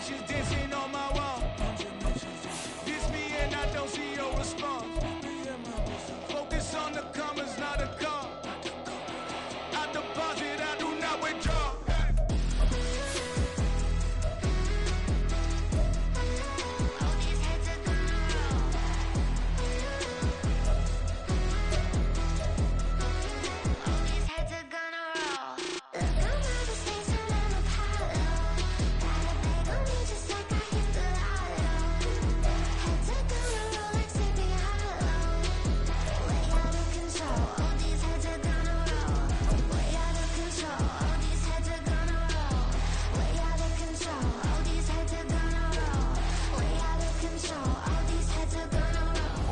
nations dancing on my wall. Diss me and I don't see your response. Focus on the commas, not a call. I deposit, I do not withdraw.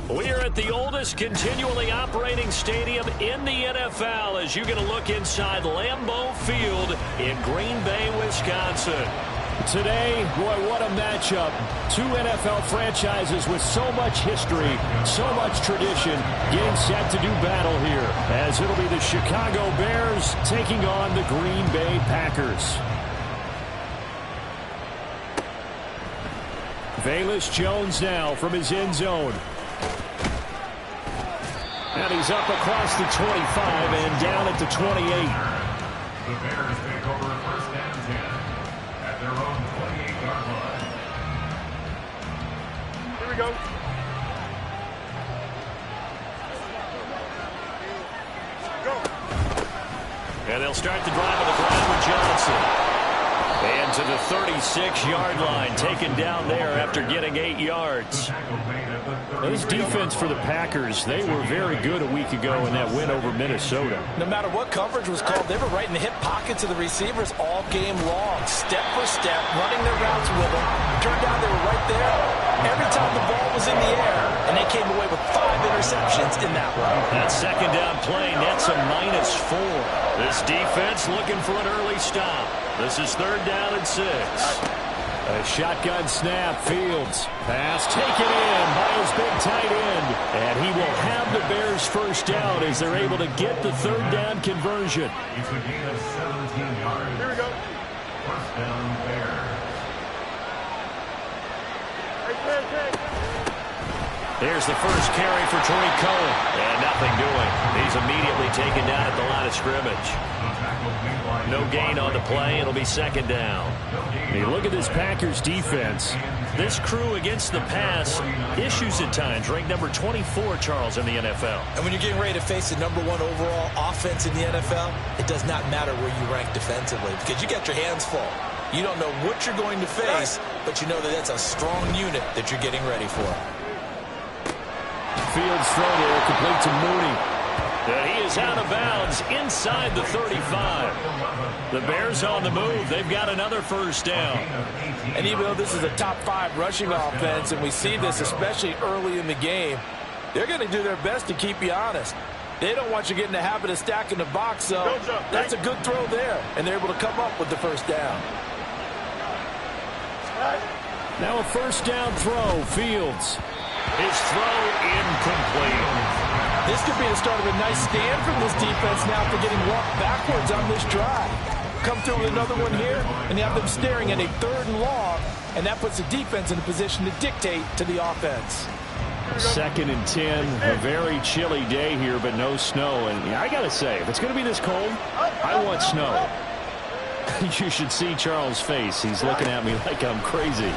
We are at the oldest continually operating stadium in the NFL as you get a look inside Lambeau Field in Green Bay, Wisconsin. Today, boy, what a matchup. Two NFL franchises with so much history, so much tradition, getting set to do battle here, as it'll be the Chicago Bears taking on the Green Bay Packers. Velus Jones now from his end zone. And he's up across the 25 and down at the 28. The Bears take over first and 10 at their own 28-yard line. Here we go. Go. And they'll start the drive on the ground with Johnson. And to the 36-yard line, taken down there after getting 8 yards. This defense for the Packers, they were very good a week ago in that win over Minnesota. No matter what coverage was called, they were right in the hip pockets of the receivers all game long, step for step, running their routes with them. Turned out they were right there every time the ball was in the air, and they came away with 5 interceptions in that one. That second down play nets a -4. This defense looking for an early stop. This is 3rd down and 6. A shotgun snap, Fields. Pass taken in by his big tight end. And he will have the Bears first down as they're able to get the 3rd down conversion. It's a gain of 17 yards. Here we go. First down, Bears. Here's the first carry for Tariq Cohen. And nothing doing. He's immediately taken down at the line of scrimmage. No gain on the play. It'll be 2nd down. Hey, look at this Packers defense. This crew against the pass, issues at times, ranked number 24, Charles, in the NFL. And when you're getting ready to face the #1 overall offense in the NFL, it does not matter where you rank defensively because you got your hands full. You don't know what you're going to face, but you know that that's a strong unit that you're getting ready for. Fields throw there, complete to Mooney. And he is out of bounds inside the 35. The Bears on the move. They've got another first down. And even though this is a top 5 rushing offense, and we see this especially early in the game, they're going to do their best to keep you honest. They don't want you getting the habit of stacking the box, so that's a good throw there. And they're able to come up with the first down. Now a first down throw, Fields. His throw incomplete. This could be the start of a nice stand from this defense now for getting walked backwards on this drive. Come through with another one here, and you have them staring at a 3rd and long, and that puts the defense in a position to dictate to the offense. 2nd and 10, a very chilly day here, but no snow. And I got to say, if it's going to be this cold, I want snow. You should see Charles' face. He's looking at me like I'm crazy.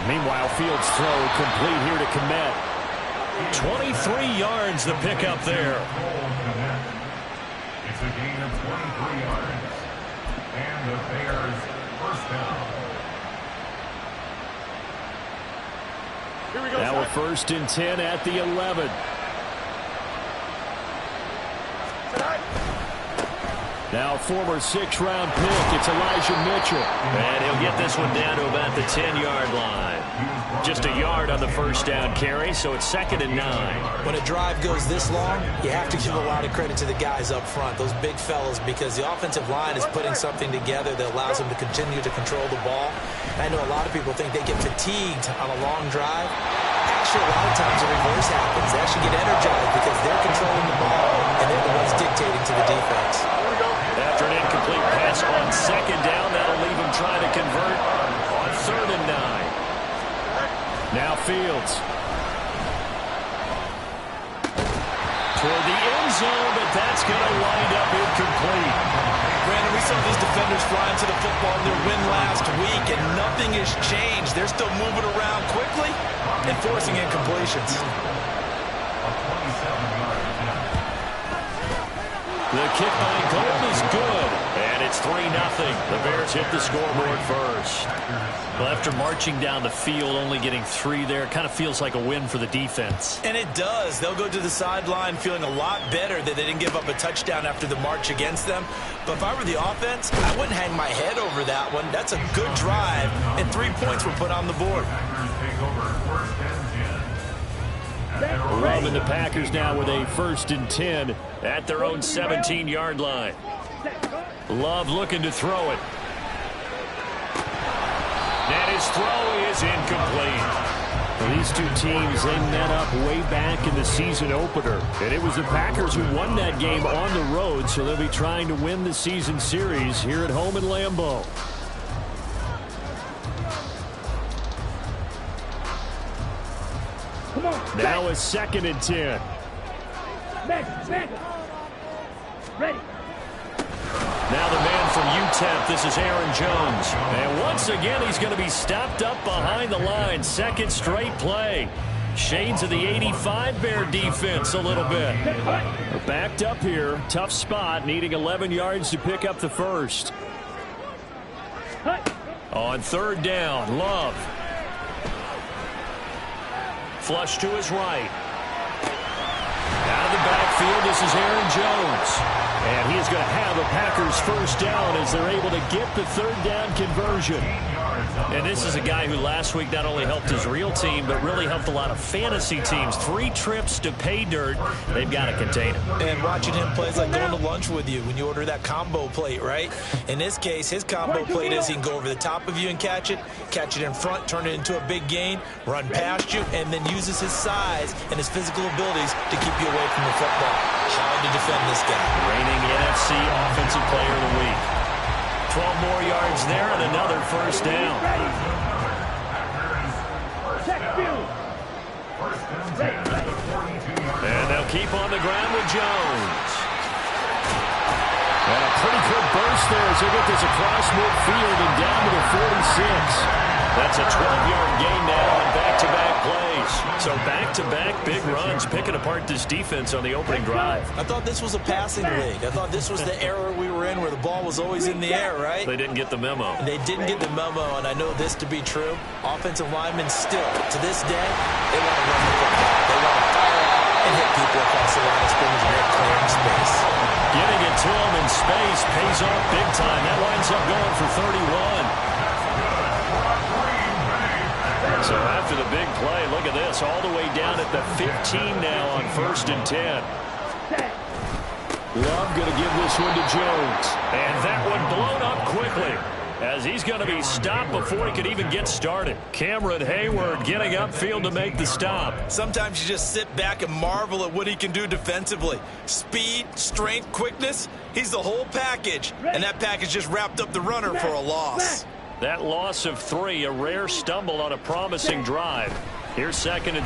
Meanwhile, Fields' throw complete here to Kmet. 23 yards the pickup there. It's a gain of 23 yards. And the Bears first down. Here we go. Now a 1st and 10 at the 11. Now former 6th-round pick, it's Elijah Mitchell. And he'll get this one down to about the 10-yard line. Just a yard on the first down carry, so it's 2nd and 9. When a drive goes this long, you have to give a lot of credit to the guys up front, those big fellas, because the offensive line is putting something together that allows them to continue to control the ball. I know a lot of people think they get fatigued on a long drive. Actually, a lot of times the reverse happens. They actually get energized because they're controlling the ball, and they're the ones dictating to the defense. After an incomplete pass on 2nd down, that Fields. Toward the end zone, but that's going to wind up incomplete. Brandon, we saw these defenders fly into the football in their win last week, and nothing has changed. They're still moving around quickly and forcing incompletions. The kick by Gold is good, and it's 3-0. The Bears hit the scoreboard first. Well, after marching down the field, only getting 3 there, it kind of feels like a win for the defense. And it does. They'll go to the sideline feeling a lot better that they didn't give up a touchdown after the march against them. But if I were the offense, I wouldn't hang my head over that one. That's a good drive, and 3 points were put on the board. Love and the Packers now with a 1st and 10 at their own 17-yard line. Love looking to throw it. And his throw is incomplete. Well, these two teams, they met up way back in the season opener. And it was the Packers who won that game on the road, so they'll be trying to win the season series here at home in Lambeau. Now a 2nd and 10. Ready. Now the man from UTEP, this is Aaron Jones. And once again, he's going to be stopped up behind the line. 2nd straight play. Shades of the 85 Bear defense a little bit. They're backed up here. Tough spot, needing 11 yards to pick up the first. On 3rd down, Love. Flush to his right. Out of the backfield, this is Aaron Jones. And he is going to have a Packers 1st down as they're able to get the 3rd down conversion. And this is a guy who last week not only helped his real team, but really helped a lot of fantasy teams. 3 trips to pay dirt. They've got to contain him. And watching him play is like going to lunch with you when you order that combo plate, right? In this case, his combo plate is he can go over the top of you and catch it in front, turn it into a big gain, run past you, and then uses his size and his physical abilities to keep you away from the football. Hard to defend this guy. Reigning NFC Offensive Player of the Week. 12 more yards there and another 1st down. And they'll keep on the ground with Jones. And a pretty good burst there as they get this across midfield and down to the 46. That's a 12-yard gain now on back-to-back plays. So back-to-back big runs, picking apart this defense on the opening drive. I thought this was a passing league. I thought this was the era we were in where the ball was always in the air, right? They didn't get the memo. They didn't get the memo, and I know this to be true. Offensive linemen still, to this day, they want to run the football. They want to fire out and hit people across the line of scrimmage and they're clearing space. Getting it to him in space pays off big time. That winds up going for 31. So after the big play, look at this, all the way down at the 15 now on 1st and 10. Love going to give this one to Jones. And that one blown up quickly as he's going to be stopped before he could even get started. Cameron Hayward getting upfield to make the stop. Sometimes you just sit back and marvel at what he can do defensively. Speed, strength, quickness, he's the whole package. And that package just wrapped up the runner for a loss. That loss of 3, a rare stumble on a promising drive. Here's 2nd and 13.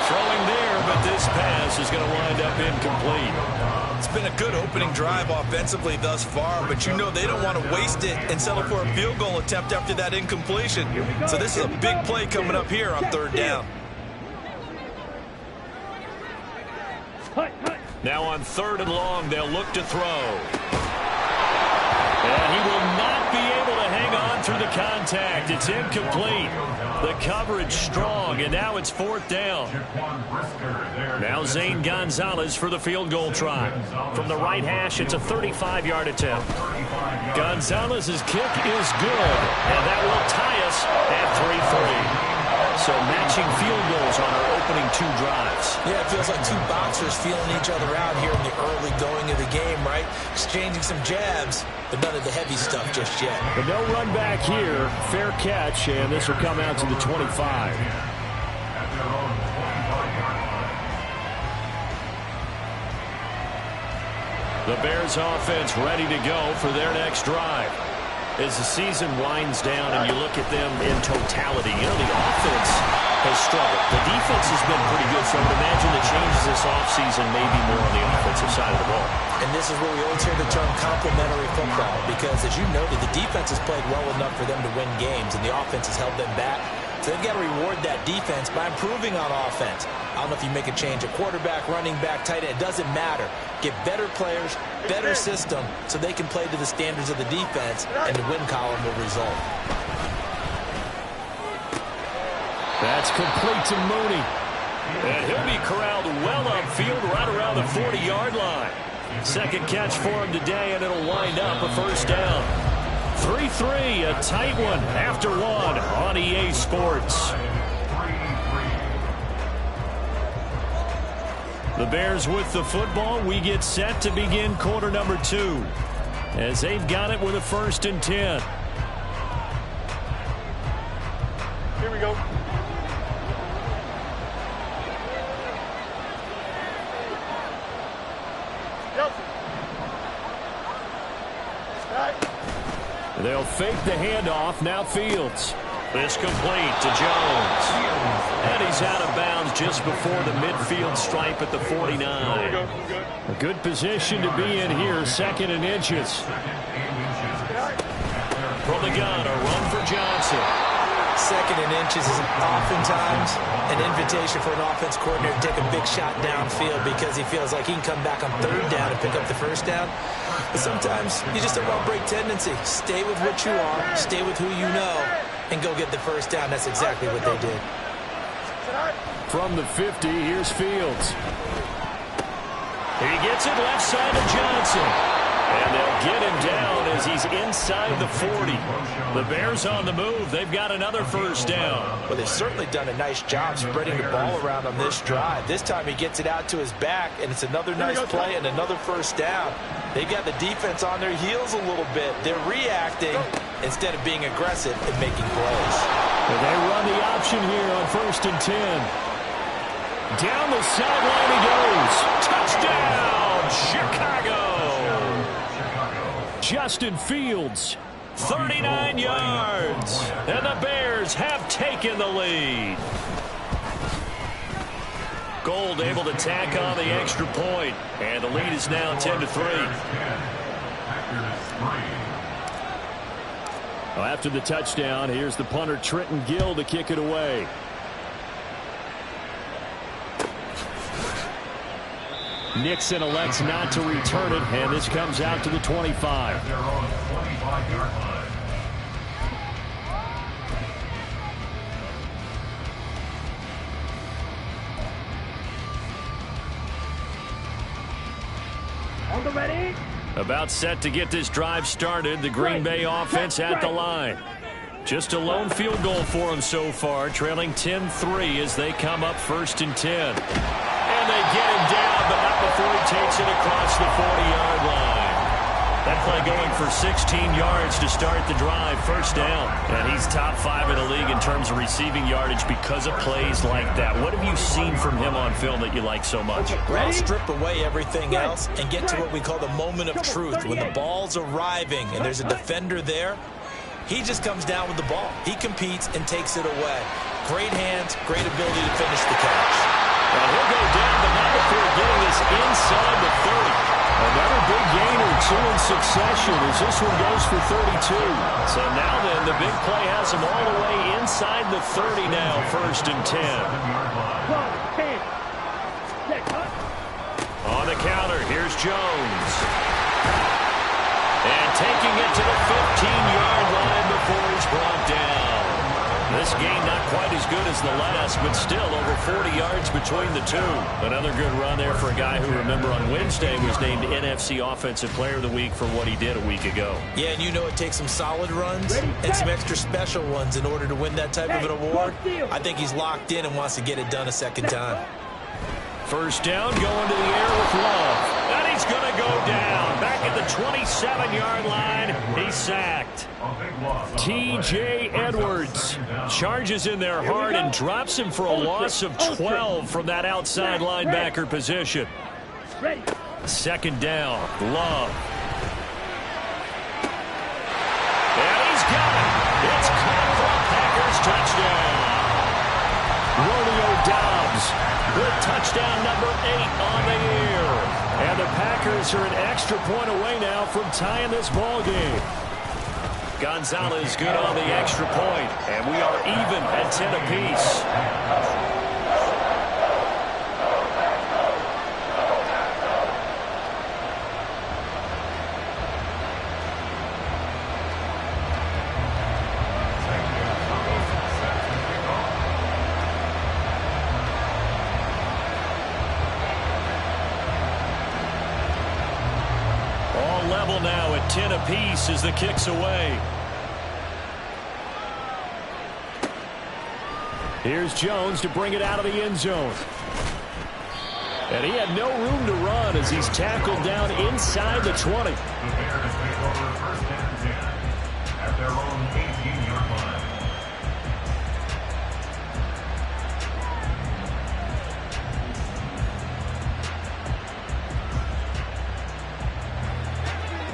Throwing there, but this pass is going to wind up incomplete. It's been a good opening drive offensively thus far, but you know they don't want to waste it and settle for a field goal attempt after that incompletion. So this is a big play coming up here on 3rd down. Now on 3rd and long, they'll look to throw. And he will not be able to hang on through the contact. It's incomplete. The coverage strong, and now it's 4th down. Now Zane Gonzalez for the field goal try. From the right hash, it's a 35-yard attempt. Gonzalez's kick is good, and that will tie us at 3-3. So matching field goals on our opening 2 drives. Yeah, it feels like 2 boxers feeling each other out here in the early going of the game, right? Exchanging some jabs, but none of the heavy stuff just yet. But no run back here. Fair catch, and this will come out to the 25. The Bears offense ready to go for their next drive. As the season winds down and you look at them in totality, you know, the offense has struggled. The defense has been pretty good, so I would imagine the changes this offseason may be more on the offensive side of the ball. And this is where we always hear the term complementary football, because as you noted, the defense has played well enough for them to win games, and the offense has held them back. So they've got to reward that defense by improving on offense. I don't know if you make a change at quarterback, running back, tight end. It doesn't matter. Get better players, better system, so they can play to the standards of the defense, and the win column will result. That's complete to Mooney. And he'll be corralled well upfield right around the 40-yard line. Second catch for him today, and it'll wind up a first down. 3-3, a tight one after one on EA Sports. The Bears with the football. We get set to begin quarter number 2 as they've got it with a 1st and 10. Here we go. They'll fake the handoff. Now Fields. This complete to Jones. And he's out of bounds just before the midfield stripe at the 49. A good position to be in here. 2nd and inches. From the gun, a run for Johnson. 2nd and inches is oftentimes an invitation for an offense coordinator to take a big shot downfield because he feels like he can come back on 3rd down and pick up the 1st down. But sometimes you just don't want break tendency. Stay with what you are, stay with who you know, and go get the 1st down. That's exactly what they did. From the 50, here's Fields. He gets it left side of Johnson. And they'll get him down as he's inside the 40. The Bears on the move. They've got another 1st down. Well, they've certainly done a nice job spreading the ball around on this drive. This time he gets it out to his back, and it's another nice play and another 1st down. They've got the defense on their heels a little bit. They're reacting instead of being aggressive and making plays. Well, they run the option here on 1st and 10. Down the sideline he goes. Touchdown, Chicago. Justin Fields, 39 yards. And the Bears have taken the lead. Gold able to tack on the extra point. And the lead is now 10-3. Well, after the touchdown, here's the punter Trenton Gill to kick it away. Nixon elects not to return it, and this comes out to the 25. They're on the 25-yard line. On the ready. About set to get this drive started. The Green Bay offense at the line. Just a lone field goal for them so far, trailing 10-3 as they come up 1st and 10. And they get him down, but not before he takes it across the 40-yard line. That play going for 16 yards to start the drive, 1st down. And he's top 5 in the league in terms of receiving yardage because of plays like that. What have you seen from him on film that you like so much? Well, strip away everything else and get to what we call the moment of truth. When the ball's arriving and there's a defender there, he just comes down with the ball. He competes and takes it away. Great hands, great ability to finish the catch. Well, he'll go down, but not before getting this inside the 30. Another big gain or 2 in succession as this one goes for 32. So now then, the big play has him all the way inside the 30 now, 1st and 10. On the counter, here's Jones. And taking it to the 15-yard line before he's brought down. This game not quite as good as the last, but still over 40 yards between the two. Another good run there for a guy who, remember, on Wednesday was named NFC Offensive Player of the Week for what he did a week ago. Yeah, and you know it takes some solid runs and some extra special ones in order to win that type of an award. I think he's locked in and wants to get it done a second time. 1st down, going to the air with Love. And he's going to go down. Back at the 27-yard line, he's sacked. T.J. Edwards charges in there hard and drops him for a loss of 12 from that outside linebacker position. 2nd down, Love. with touchdown number 8 on the year. And the Packers are an extra point away now from tying this ball game. Gonzalez good on the extra point, and we are even at 10 apiece. Level now at 10 apiece as the kick's away. Here's Jones to bring it out of the end zone. And he had no room to run as he's tackled down inside the 20. The Bears take over first and 10 at their own 18-yard line.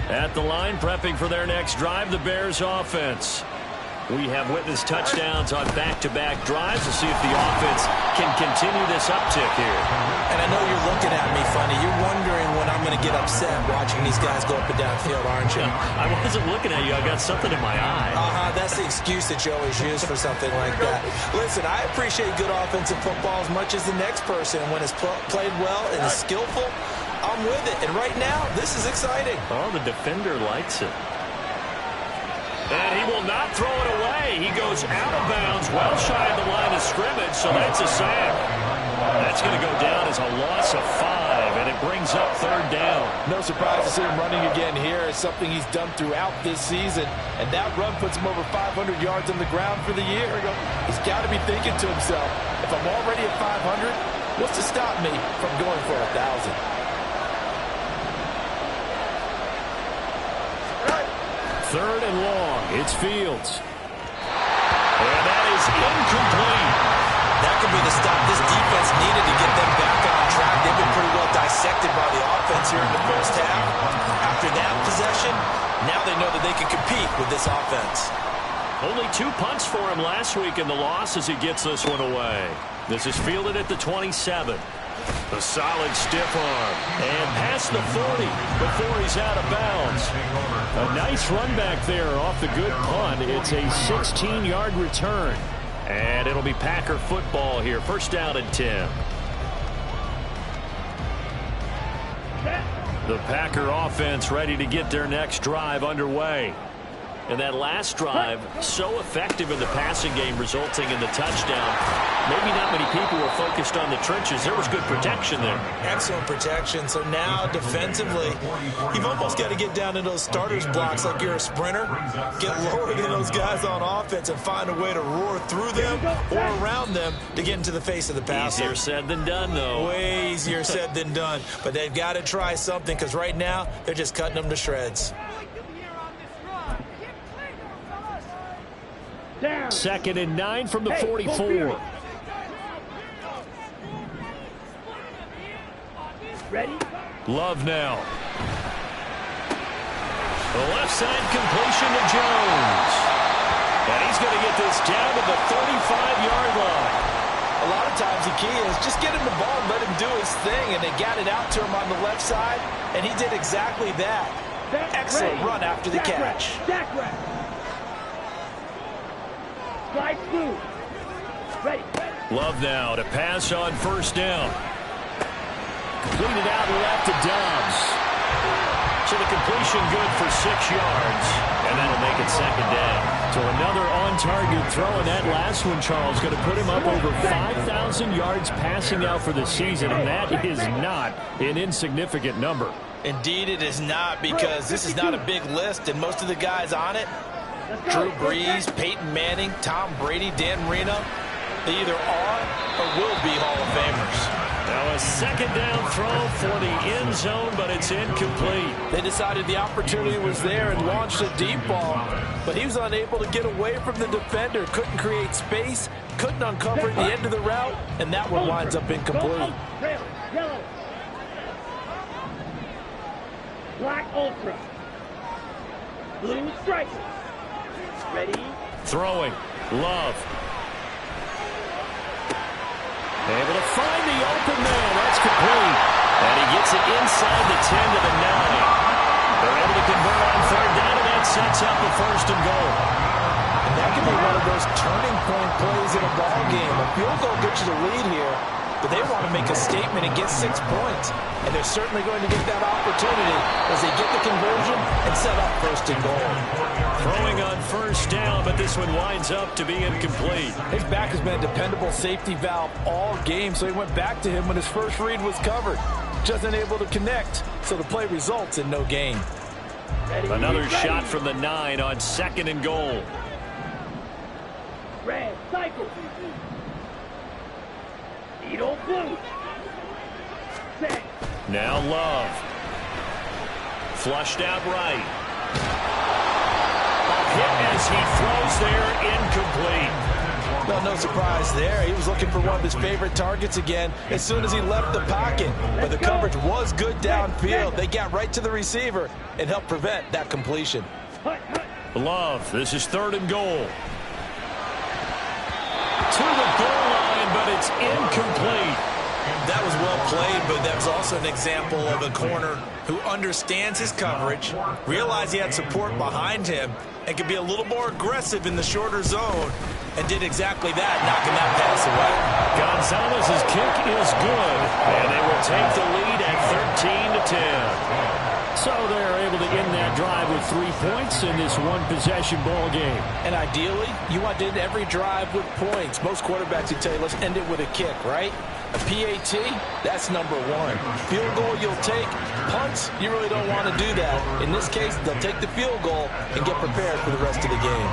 At the line, prepping for their next drive, the Bears offense. We have witnessed touchdowns on back-to-back drives to see if the offense can continue this uptick here. And I know you're looking at me funny. You're wondering when I'm going to get upset watching these guys go up and down field, aren't you? I wasn't looking at you. I got something in my eye. That's the excuse that you always use for something like that. Listen, I appreciate good offensive football as much as the next person. When it's played well and is skillful, I'm with it. And right now, this is exciting. Oh, the defender likes it. And he will not throw it away. He goes out of bounds, well shy of the line of scrimmage, so that's a sack. That's going to go down as a loss of 5, and it brings up third down. No surprise to see him running again here. It's something he's done throughout this season, and that run puts him over 500 yards on the ground for the year. He's got to be thinking to himself, if I'm already at 500, what's to stop me from going for 1,000? Third and long. It's Fields. And that is incomplete. That could be the stop this defense needed to get them back on track. They've been pretty well dissected by the offense here in the first half. After that possession, now they know that they can compete with this offense. Only 2 punts for him last week in the loss as he gets this one away. This is fielded at the 27. A solid stiff arm. And past the 40 before he's out of bounds. A nice run back there off the good punt. It's a 16-yard return. And it'll be Packer football here. First down and 10. The Packer offense ready to get their next drive underway. And that last drive, so effective in the passing game, resulting in the touchdown. Maybe not many people were focused on the trenches. There was good protection there. Excellent protection. So now, defensively, you've almost got to get down to those starters blocks like you're a sprinter. Get lower than those guys on offense and find a way to roar through them or around them to get into the face of the passer. Easier said than done, though. Way easier said than done. But they've got to try something because right now, they're just cutting them to shreds. Second and 9 from the 44. Ready? Love now. The left side completion to Jones. And he's going to get this down to the 35-yard line. A lot of times the key is just get him the ball and let him do his thing, and they got it out to him on the left side, and he did exactly that. Excellent run after the catch. Slide through. Ready. Love now to pass on first down. Completed out left to Dobbs. So the completion good for 6 yards. And that'll make it second down. So another on-target throw, and that last one, Charles, going to put him up over 5,000 yards passing out for the season, and that is not an insignificant number. Indeed it is not, because this is not a big list, and most of the guys on it, Drew Brees, Peyton Manning, Tom Brady, Dan Marino, they either are or will be Hall of Famers. Now a second down throw for the end zone, but it's incomplete. They decided the opportunity was there and launched a deep ball, but he was unable to get away from the defender, couldn't create space, couldn't uncover the end of the route, and that one winds up incomplete. Yellow. Black ultra. Blue striker. Ready? Throwing. Love. Able to find the open man. That's complete. And he gets it inside the 10 to the 9. They're able to convert on third down, and that sets up a first and goal. And that could be one of those turning point plays in a ball game. A field goal gets you the lead here, but they want to make a statement and get 6 points. And they're certainly going to get that opportunity as they get the conversion and set up first and goal. Throwing on first down, but this one winds up to be incomplete. His back has been a dependable safety valve all game, so he went back to him when his first read was covered. Just unable to connect, so the play results in no gain. Another shot from the 9 on second and goal. Red, cycle. Eagle blue. Set. Now Love. Flushed out right. A hit as he throws there, incomplete. Well, no surprise there. He was looking for one of his favorite targets again as soon as he left the pocket. But the coverage was good downfield. They got right to the receiver and helped prevent that completion. Love, this is third and goal. To the goal line, but it's incomplete. That was well played, but that was also an example of a corner who understands his coverage, realized he had support behind him, and could be a little more aggressive in the shorter zone, and did exactly that, knocking that pass away. Gonzalez's kick is good, and they will take the lead at 13-10. So they're able to end that drive with 3 points in this one-possession ball game. And ideally, you want to end every drive with points. Most quarterbacks would tell you, let's end it with a kick, right? A PAT, that's number 1. Field goal you'll take. Punts, you really don't want to do that. In this case, they'll take the field goal and get prepared for the rest of the game.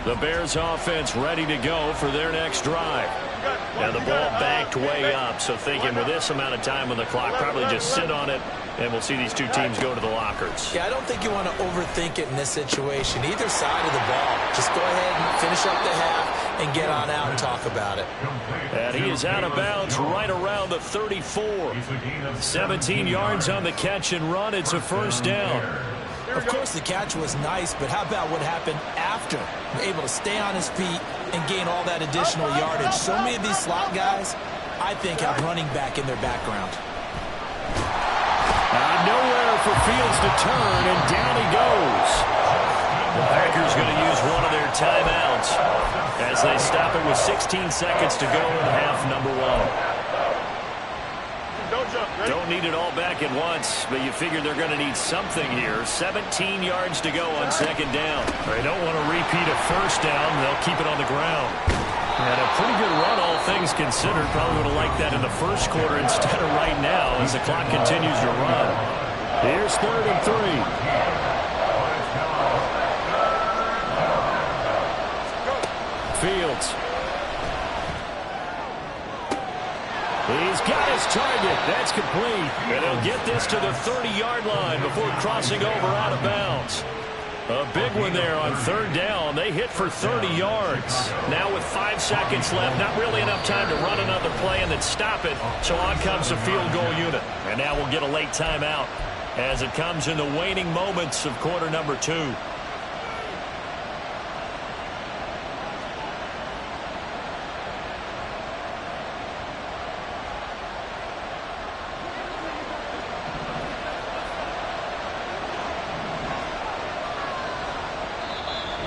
The Bears offense ready to go for their next drive. Now the ball backed way up, so thinking with this amount of time on the clock, probably just sit on it, and we'll see these two teams go to the lockers. Yeah, I don't think you want to overthink it in this situation. Either side of the ball. Just go ahead and finish up the half and get on out and talk about it. And he is out of bounds right around the 34. 17 yards on the catch and run. It's a first down. Of course, the catch was nice, but how about what happened after? Able to stay on his feet and gain all that additional yardage. So many of these slot guys, I think, have running back in their background. Nowhere for Fields to turn, and down he goes. The Packers going to use one of their timeouts as they stop it with 16 seconds to go in half number 1. Don't need it all back at once, but you figure they're going to need something here. 17 yards to go on second down. They don't want to repeat a first down. They'll keep it on the ground. And a pretty good run, all things considered. Probably would have liked that in the first quarter instead of right now as the clock continues to run. Here's third and 3. Fields. He's got his target. That's complete. And he'll get this to the 30-yard line before crossing over out of bounds. A big one there on third down. They hit for 30 yards. Now with 5 seconds left, not really enough time to run another play and then stop it. So on comes the field goal unit. And now we'll get a late timeout as it comes in the waning moments of quarter number 2.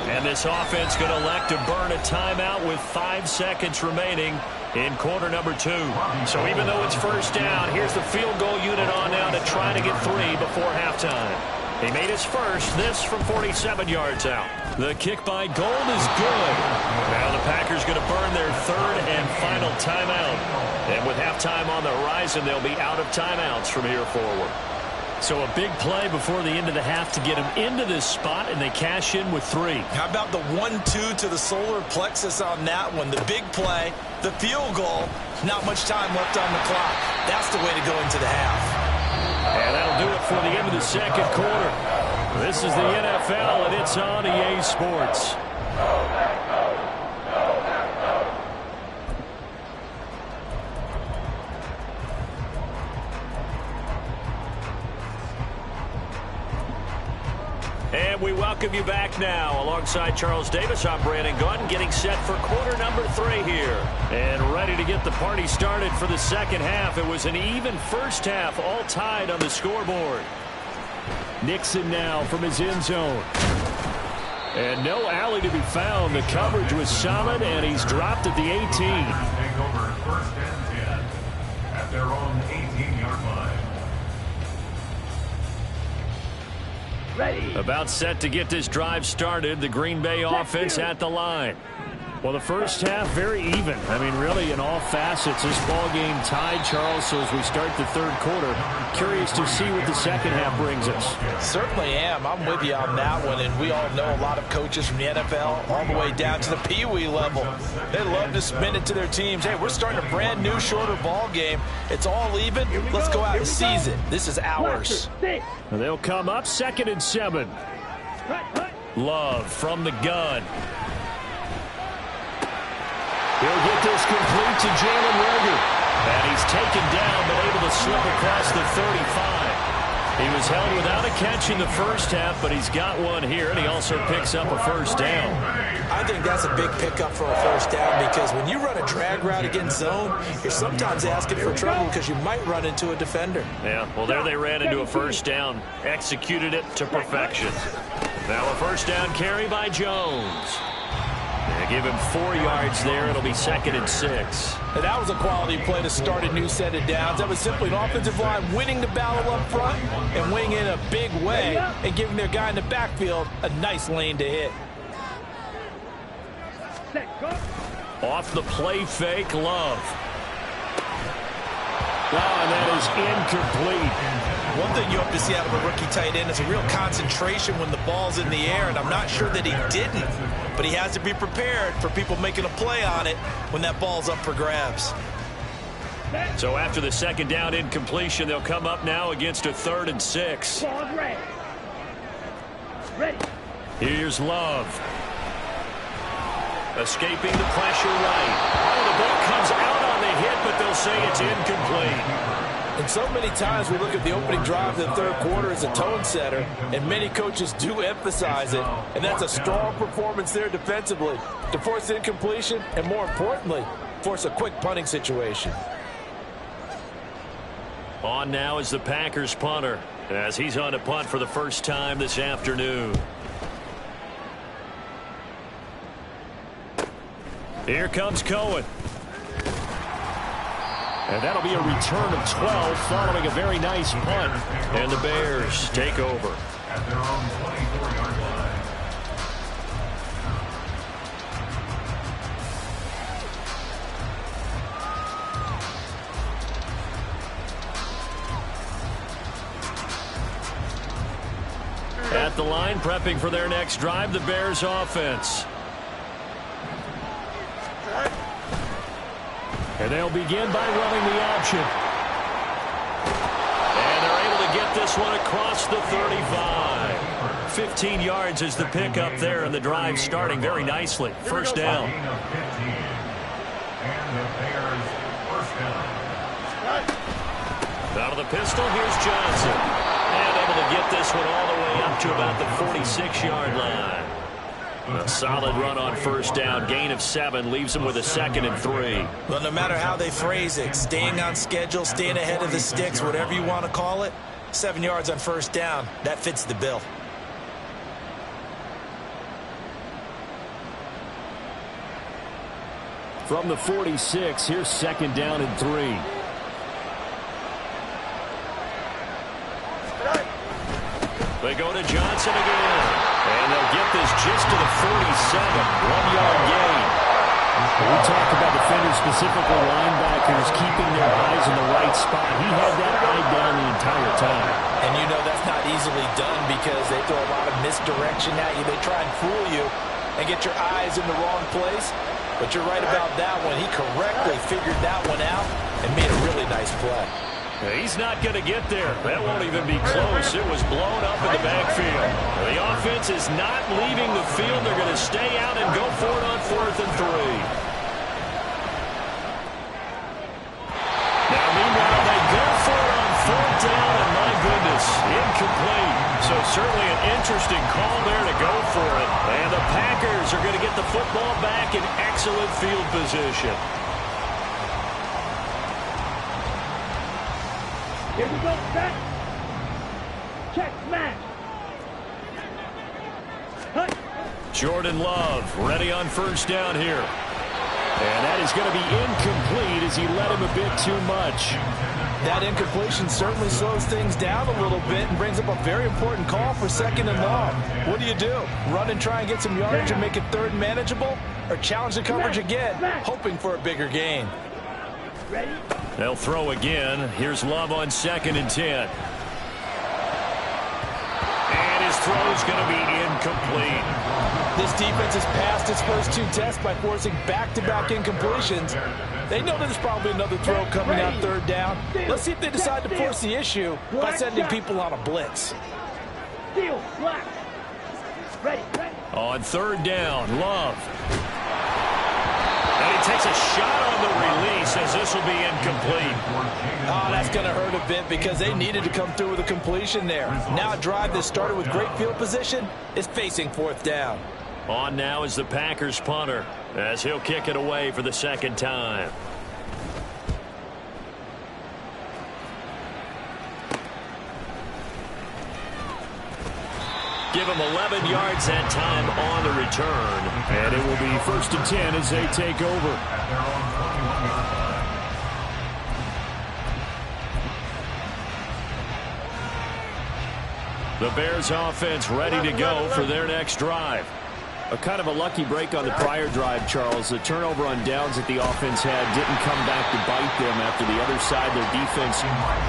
And this offense going to elect to burn a timeout with 5 seconds remaining in quarter number 2. So even though it's first down, here's the field goal unit on now to try to get 3 before halftime. He made his first, this from 47 yards out. The kick by Gold is good. Now the Packers going to burn their third and final timeout. And with halftime on the horizon, they'll be out of timeouts from here forward. So a big play before the end of the half to get them into this spot, and they cash in with 3. How about the 1-2 to the solar plexus on that one? The big play, the field goal, not much time left on the clock. That's the way to go into the half. And that'll do it for the end of the second quarter. This is the NFL, and it's on EA Sports. welcome you back now. Alongside Charles Davis, I'm Brandon Gaudin, getting set for quarter number 3 here. And ready to get the party started for the second half. It was an even first half, all tied on the scoreboard. Nixon now from his end zone. And no alley to be found. The coverage was solid, and he's dropped at the 18. Take over first and 10 at their own 18-yard line. Ready. About set to get this drive started. The Green Bay offense at the line. Well, the first half, very even. I mean, really, in all facets, this ball game tied, Charles. So as we start the third quarter, curious to see what the second half brings us. Certainly am. I'm with you on that one. And we all know a lot of coaches from the NFL all the way down to the Pee-wee level. They love to spin it to their teams. Hey, we're starting a brand new, shorter ball game. It's all even. Let's go out and seize it. This is ours. And they'll come up 2nd and 7. Love from the gun. He'll get this complete to Jalen Reagor. And he's taken down, but able to slip across the 35. He was held without a catch in the first half, but he's got one here, and he also picks up a first down. I think that's a big pickup for a first down, because when you run a drag route against zone, you're sometimes asking for trouble because you might run into a defender. Yeah, well, there they ran into a first down. Executed it to perfection. Now a first down carry by Jones. They give him 4 yards there. It'll be 2nd and 6. And that was a quality play to start a new set of downs. That was simply an offensive line winning the battle up front and winning in a big way and giving their guy in the backfield a nice lane to hit. Off the play fake, Love. And that is incomplete. One thing you hope to see out of a rookie tight end is a real concentration when the ball's in the air, and I'm not sure that he didn't, but he has to be prepared for people making a play on it when that ball's up for grabs. So after the second down incompletion, they'll come up now against a 3rd and 6. Ready. Here's Love. Escaping the pressure right. Oh, the ball comes out on the hit, but they'll say it's incomplete. And so many times we look at the opening drive of the third quarter as a tone setter, and many coaches do emphasize it, and that's a strong performance there defensively to force incompletion and, more importantly, force a quick punting situation. On now is the Packers punter, as he's on a punt for the first time this afternoon. Here comes Cohen. And that'll be a return of 12 following a very nice punt. And the Bears take over. At their own 24-yard line. At the line, prepping for their next drive, the Bears offense. And they'll begin by running the option. And they're able to get this one across the 35. 15 yards is the pickup there, and the drive starting very nicely. First down. And the Bears first down. Out of the pistol, here's Johnson. And able to get this one all the way up to about the 46-yard line. A solid run on first down. Gain of 7 leaves them with a 2nd and 3. Well, no matter how they phrase it, staying on schedule, staying ahead of the sticks, whatever you want to call it, 7 yards on first down, that fits the bill. From the 46, here's 2nd down and 3. They go to Johnson again. And they'll get this just to the 47. 1-yard gain. We talked about defenders, specifically linebackers, keeping their eyes in the right spot. He had that eye down the entire time. And you know that's not easily done because they throw a lot of misdirection at you. They try and fool you and get your eyes in the wrong place. But you're right about that one. He correctly figured that one out and made a really nice play. He's not going to get there. That won't even be close. It was blown up in the backfield. The offense is not leaving the field. They're going to stay out and go for it on 4th and 3. Now, meanwhile, they go for it on 4th down, and my goodness, incomplete. So certainly an interesting call there to go for it. And the Packers are going to get the football back in excellent field position. Here we go, set. Check, smash. Cut. Jordan Love ready on first down here. And that is going to be incomplete as he led him a bit too much. That incompletion certainly slows things down a little bit and brings up a very important call for 2nd and long. What do? Run and try and get some yardage and make it 3rd and manageable? Or challenge the coverage again, hoping for a bigger gain? Ready? They'll throw again. Here's Love on 2nd and 10. And his throw's going to be incomplete. This defense has passed its first 2 tests by forcing back-to-back incompletions. They know there's probably another throw coming out 3rd down. Let's see if they decide to force the issue by sending people on a blitz. Steal, black. Ready. On 3rd down, Love. And he takes a shot on the release as this will be incomplete. Oh, that's going to hurt a bit because they needed to come through with a completion there. Now a drive that started with great field position is facing 4th down. On now is the Packers punter as he'll kick it away for the 2nd time. Give him 11 yards that time on the return. And it will be 1st and 10 as they take over. The Bears offense ready to go for their next drive. A kind of a lucky break on the prior drive, Charles. The turnover on downs that the offense had didn't come back to bite them after the other side. Their defense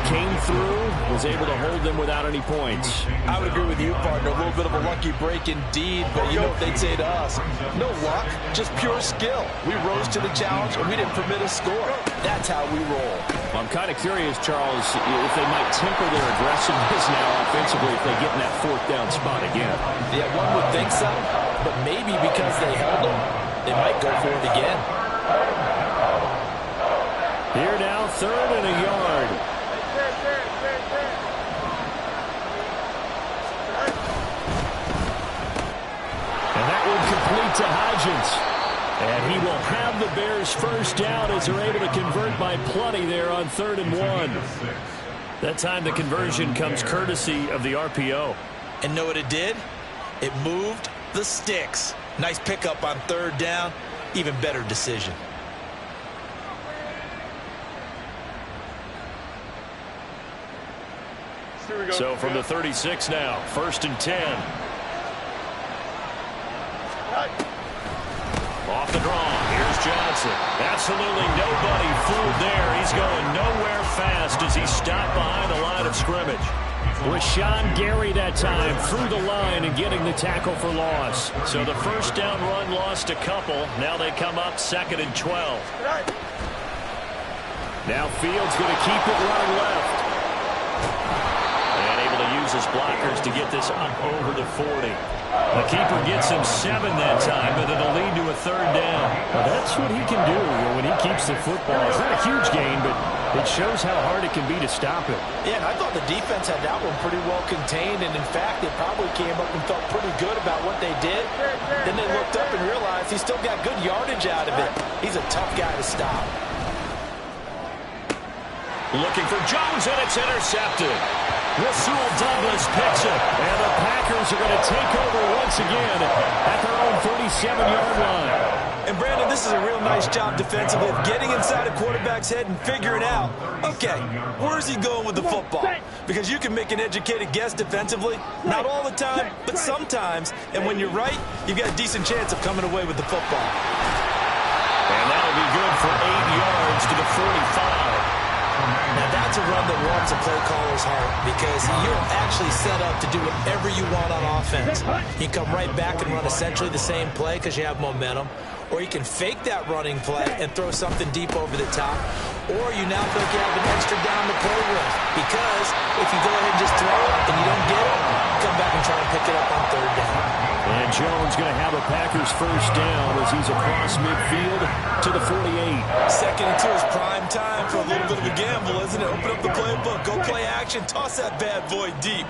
came through, was able to hold them without any points. I would agree with you, partner. A little bit of a lucky break indeed, but you know what they'd say to us. No luck, just pure skill. We rose to the challenge, and we didn't permit a score. That's how we roll. I'm kind of curious, Charles, if they might temper their aggressiveness now offensively if they get in that 4th down spot again. Yeah, one would think so, but maybe because they held them, they might go for it again. Here now, 3rd and a yard. And that will complete to Hodgins. And he will have the Bears first down as they're able to convert by plenty there on 3rd and 1. That time the conversion comes courtesy of the RPO. And know what it did? It moved the sticks. Nice pickup on 3rd down. Even better decision. So from the 36 now, 1st and 10. Off the draw, here's Johnson. Absolutely nobody fooled there. He's going nowhere fast as he's stopped behind the line of scrimmage. Rashawn Gary that time through the line and getting the tackle for loss. So the 1st down run lost a couple. Now they come up 2nd and 12. Now Fields going to keep it running left. And able to use his blockers to get this up over the 40. The keeper gets him 7 that time, but it'll lead to a 3rd down. Well, that's what he can do when he keeps the football. It's not a huge gain, but it shows how hard it can be to stop it. Yeah, and I thought the defense had that one pretty well contained, and in fact, they probably came up and felt pretty good about what they did. Then they looked up and realized he still got good yardage out of it. He's a tough guy to stop. Looking for Jones, and it's intercepted. Rasul Douglas picks it, and the Packers are going to take over once again at their own 37-yard line. And Brandon, this is a real nice job defensively of getting inside a quarterback's head and figuring out, okay, where's he going with the football? Because you can make an educated guess defensively, not all the time, but sometimes. And when you're right, you've got a decent chance of coming away with the football. And that'll be good for 8 yards to the 45. Now that's a run that warms a play caller's heart because you're actually set up to do whatever you want on offense. You can come right back and run essentially the same play because you have momentum, or you can fake that running play and throw something deep over the top, or you now feel like you have an extra down to play with because if you go ahead and just throw it and you don't get it, come back and try and pick it up on 3rd down. And Jones going to have a Packers first down as he's across midfield to the 48. 2nd and 2 is prime time for a little bit of a gamble, isn't it? Open up the playbook, go play action, toss that bad boy deep.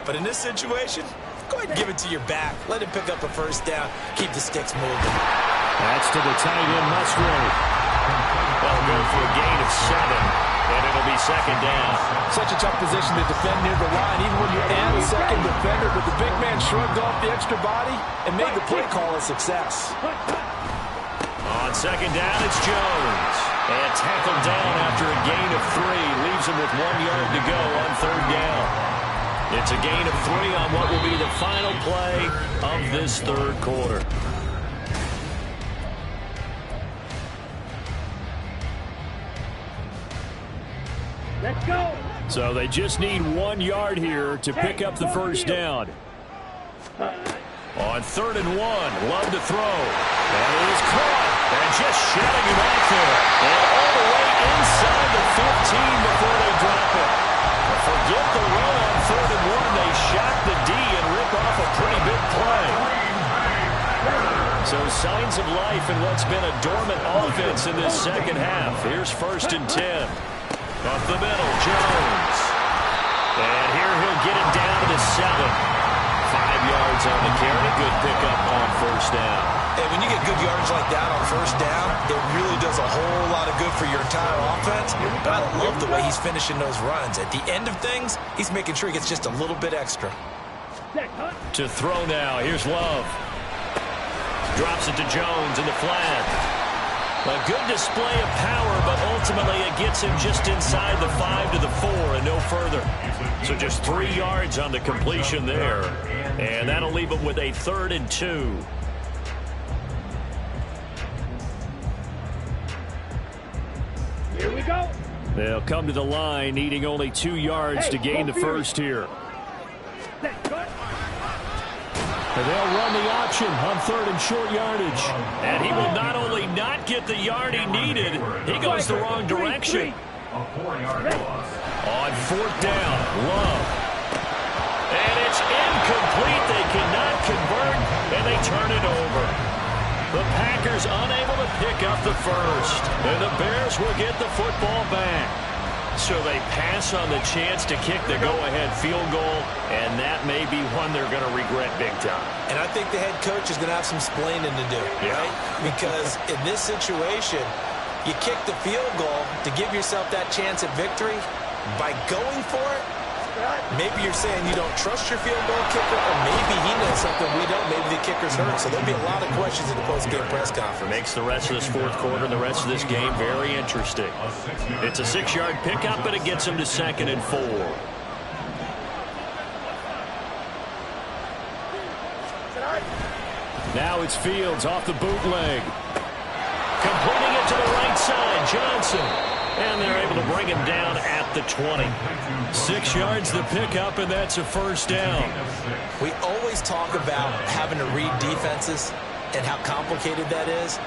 But in this situation, go ahead and give it to your back. Let him pick up a first down. Keep the sticks moving. That's to the tight end, Musgrave. They'll go for a gain of 7, and it'll be second down. Such a tough position to defend near the line, even when you add a second defender. But the big man shrugged off the extra body and made the play call a success. On second down, it's Jones. And tackled down after a gain of 3. Leaves him with 1 yard to go on third down. It's a gain of 3 on what will be the final play of this third quarter. Let's go. So they just need 1 yard here to pick up the first down. On third and 1, Love to throw. And it is caught. And just shutting him off there. And all the way inside the 15 before they drop it. Forget the run on third and 1. They shock the D and rip off a pretty big play. So signs of life in what's been a dormant offense in this second half. Here's first and 10. Up the middle, Jones. And here he'll get it down to the 7. 5 yards on the carry. Good pickup on first down. And when you get good yardage like that on first down, it really does a whole lot of good for your entire offense. But I love the way he's finishing those runs. At the end of things, he's making sure he gets just a little bit extra. To throw now. Here's Love. Drops it to Jones in the flat. A good display of power, but ultimately it gets him just inside the 5 to the 4 and no further. So just 3 yards on the completion there. And that'll leave him with a 3rd and 2. Here we go. They'll come to the line needing only 2 yards to gain the first here. Let's go. And they'll run the option on 3rd and short yardage. And he will not only not get the yard he needed, he goes the wrong direction. A 4-yard loss. On 4th down, Love. And it's incomplete. They cannot convert, and they turn it over. The Packers unable to pick up the first, and the Bears will get the football back. So they pass on the chance to kick the go-ahead field goal, and that may be one they're going to regret big time. And I think the head coach is going to have some splaining to do, right? Because in this situation, you kick the field goal to give yourself that chance at victory. By going for it, maybe you're saying you don't trust your field goal kicker, or maybe he knows something we don't. Maybe the kicker's hurt. So there'll be a lot of questions in the post-game press conference. Makes the rest of this fourth quarter and the rest of this game very interesting. It's a 6-yard pickup, but it gets him to 2nd and 4. Now it's Fields off the bootleg. Completing it to the right side, Johnson. And they're able to bring him down at the 20. 6 yards the pickup, and that's a first down. We always talk about having to read defenses and how complicated that is.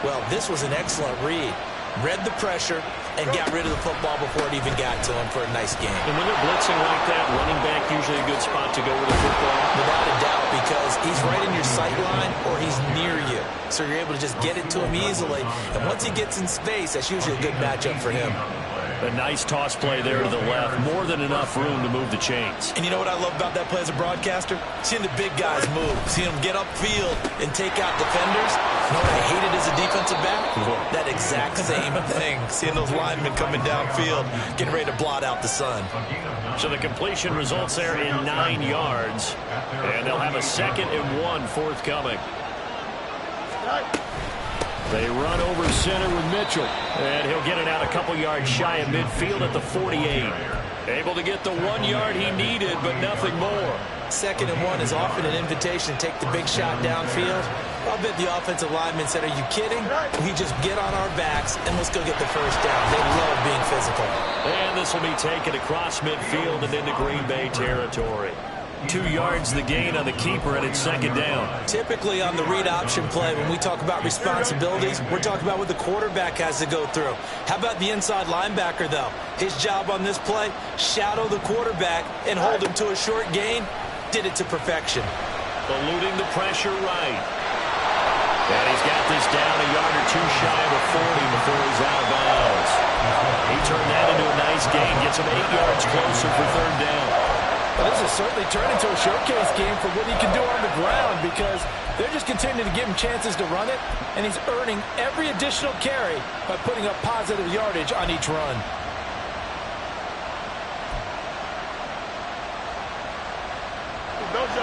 Well, this was an excellent read. Read the pressure and got rid of the football before it even got to him for a nice game. And when they're blitzing like that, running back usually a good spot to go with the football. Without a doubt, because he's right in your sight line or he's near you. So you're able to just get it to him easily. And once he gets in space, that's usually a good matchup for him. A nice toss play there to the left. More than enough room to move the chains. And you know what I love about that play as a broadcaster? Seeing the big guys move. Seeing them get upfield and take out defenders. You know what I hated as a defensive back? That exact same thing. Seeing those linemen coming downfield, getting ready to blot out the sun. So the completion results there in 9 yards. And they'll have a 2nd and 1 forthcoming. They run over center with Mitchell. And he'll get it out a couple yards shy of midfield at the 48. Able to get the 1 yard he needed, but nothing more. 2nd and 1 is often an invitation to take the big shot downfield. I'll bet the offensive lineman said, are you kidding? We just get on our backs and let's go get the first down. They love being physical. And this will be taken across midfield and into Green Bay territory. 2 yards the gain on the keeper, and it's 2nd down. Typically on the read option play, when we talk about responsibilities, we're talking about what the quarterback has to go through. How about the inside linebacker, though? His job on this play, shadow the quarterback and hold him to a short gain. Did it to perfection. Eluding the pressure right. And he's got this down a yard or 2 shy of a 40 before he's out of bounds. He turned that into a nice gain, gets him 8 yards closer for 3rd down. Well, this has certainly turned into a showcase game for what he can do on the ground because they're just continuing to give him chances to run it, and he's earning every additional carry by putting up positive yardage on each run.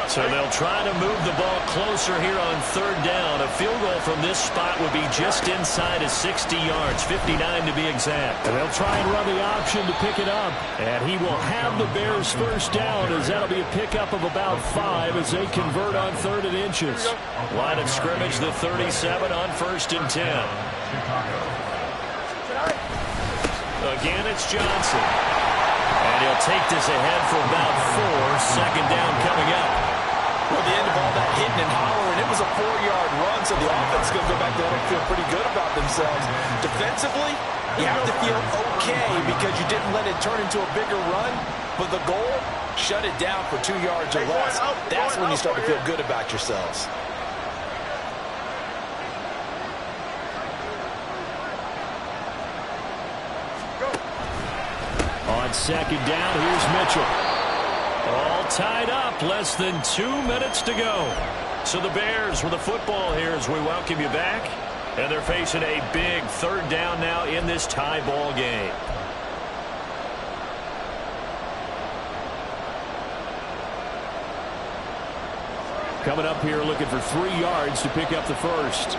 So they'll try to move the ball closer here on third down. A field goal from this spot would be just inside of 60 yards, 59 to be exact. And they'll try and run the option to pick it up. And he will have the Bears first down as that'll be a pickup of about 5 as they convert on 3rd and inches. Line of scrimmage, the 37 on 1st and 10. Again, it's Johnson. And he'll take this ahead for about 4. 2nd down coming up. Well, the end of all that hitting and hollering, it was a 4-yard run, so the offense is going to go back there and feel pretty good about themselves. Defensively, you have to feel okay because you didn't let it turn into a bigger run, but the goal, shut it down for 2 yards or less. That's when you start to feel good about yourselves. On 2nd down, here's Mitchell. All tied up, less than 2 minutes to go. So the Bears with the football here as we welcome you back. And they're facing a big 3rd down now in this tie ball game. Coming up here looking for 3 yards to pick up the first.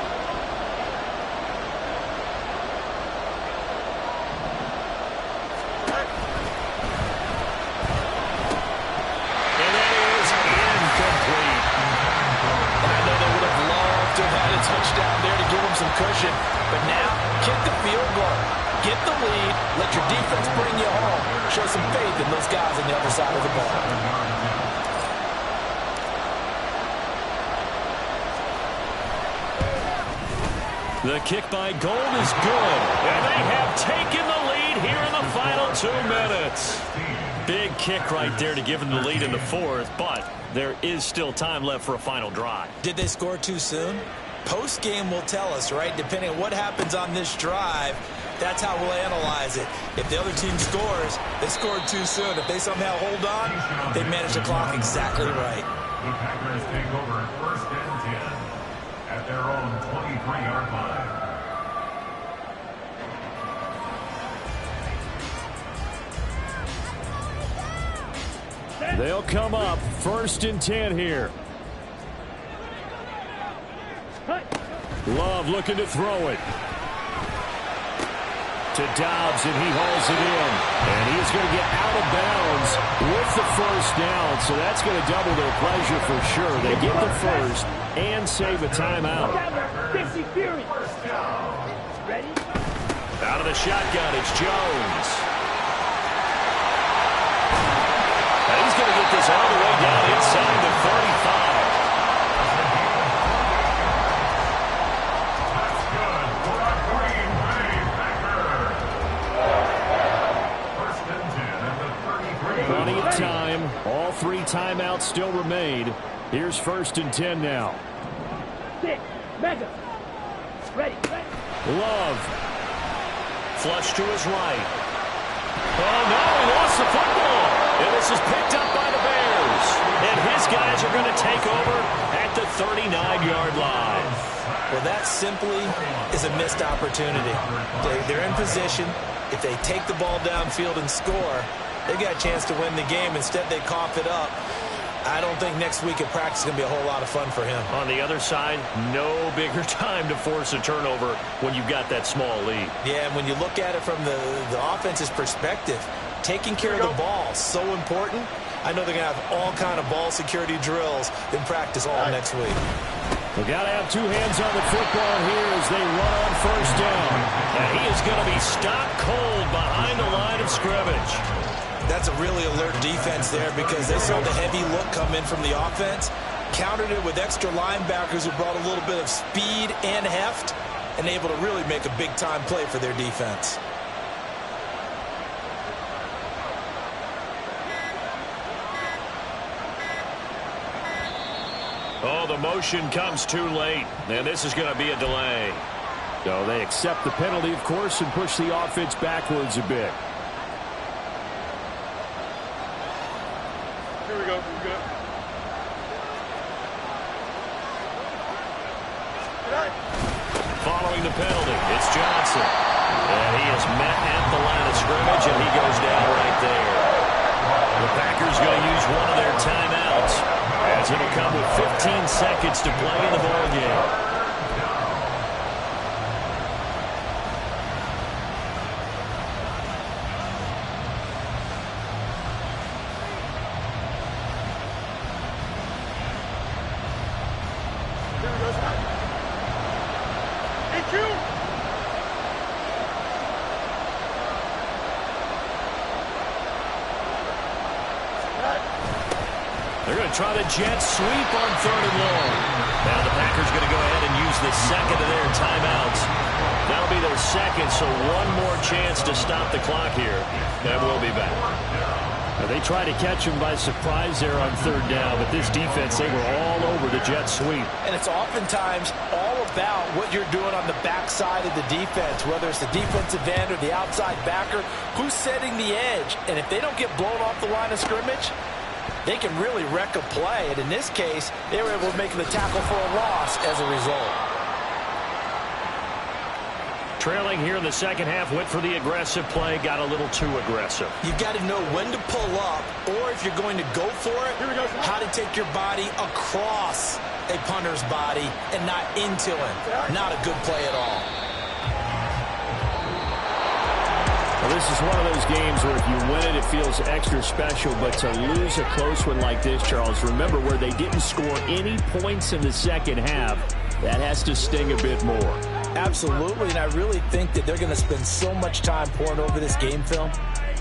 Touchdown there to give him some cushion. But now, kick the field goal. Get the lead. Let your defense bring you home. Show some faith in those guys on the other side of the ball. The kick by Gold is good. And they have taken the lead here in the final 2 minutes. Big kick right there to give them the lead in the 4th, but there is still time left for a final drive. Did they score too soon? Post-game will tell us, right? Depending on what happens on this drive, that's how we'll analyze it. If the other team scores, they scored too soon. If they somehow hold on, they manage the clock exactly right. The Packers take over 1st and 10 at their own 23-yard line. They'll come up 1st and 10 here. Love looking to throw it. To Dobbs, and he hauls it in. And he is going to get out of bounds with the first down. So that's going to double their pleasure for sure. They get the first and save a timeout. Out of the shotgun, it's Jones. And he's going to get this all the way down inside the 35. Plenty of time. All 3 timeouts still remain. Here's 1st and 10 now. Mega. Ready. Love. Flush to his right. Oh, no, he lost the football. And this is picked up by the Bears. And his guys are going to take over at the 39-yard line. Well, that simply is a missed opportunity. They're in position. If they take the ball downfield and score, they got a chance to win the game. Instead, they cough it up. I don't think next week at practice is going to be a whole lot of fun for him. On the other side, no bigger time to force a turnover when you've got that small lead. Yeah, and when you look at it from the offense's perspective, taking care of the ball is so important. I know they're going to have all kind of ball security drills in practice all next week. We got to have 2 hands on the football here as they run on first down. And he is going to be stopped cold behind the line of scrimmage. That's a really alert defense there because they saw the heavy look come in from the offense, countered it with extra linebackers who brought a little bit of speed and heft, and able to really make a big-time play for their defense. Oh, the motion comes too late, and this is going to be a delay. So they accept the penalty, of course, and push the offense backwards a bit. Here we go. We good. Following the penalty, it's Johnson. And he is met at the line of scrimmage, and he goes down right there. The Packers going to use one of their timeouts, as it'll come with 15 seconds to play in the ballgame. They're going to try the jet sweep on 3rd and long. Now the Packers going to go ahead and use the second of their timeouts. That'll be their second, so one more chance to stop the clock here. And we'll be back. Now they try to catch him by surprise there on 3rd down, but this defense, they were all over the jet sweep. And it's oftentimes all about what you're doing on the backside of the defense, whether it's the defensive end or the outside backer, who's setting the edge. And if they don't get blown off the line of scrimmage, they can really wreck a play. And in this case, they were able to make the tackle for a loss as a result. Trailing here in the second half, went for the aggressive play, got a little too aggressive. You've got to know when to pull up, or if you're going to go for it, how to take your body across a punter's body and not into him. Not a good play at all. Well, this is one of those games where if you win it, it feels extra special. But to lose a close one like this, Charles, remember where they didn't score any points in the second half, that has to sting a bit more. Absolutely, and I really think that they're going to spend so much time pouring over this game film,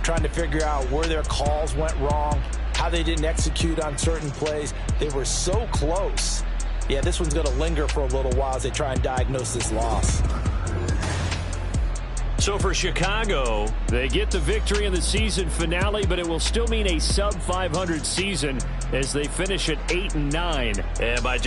trying to figure out where their calls went wrong, how they didn't execute on certain plays. They were so close. Yeah, this one's going to linger for a little while as they try and diagnose this loss. So for Chicago, they get the victory in the season finale, but it will still mean a sub-500 season as they finish at 8-9. And by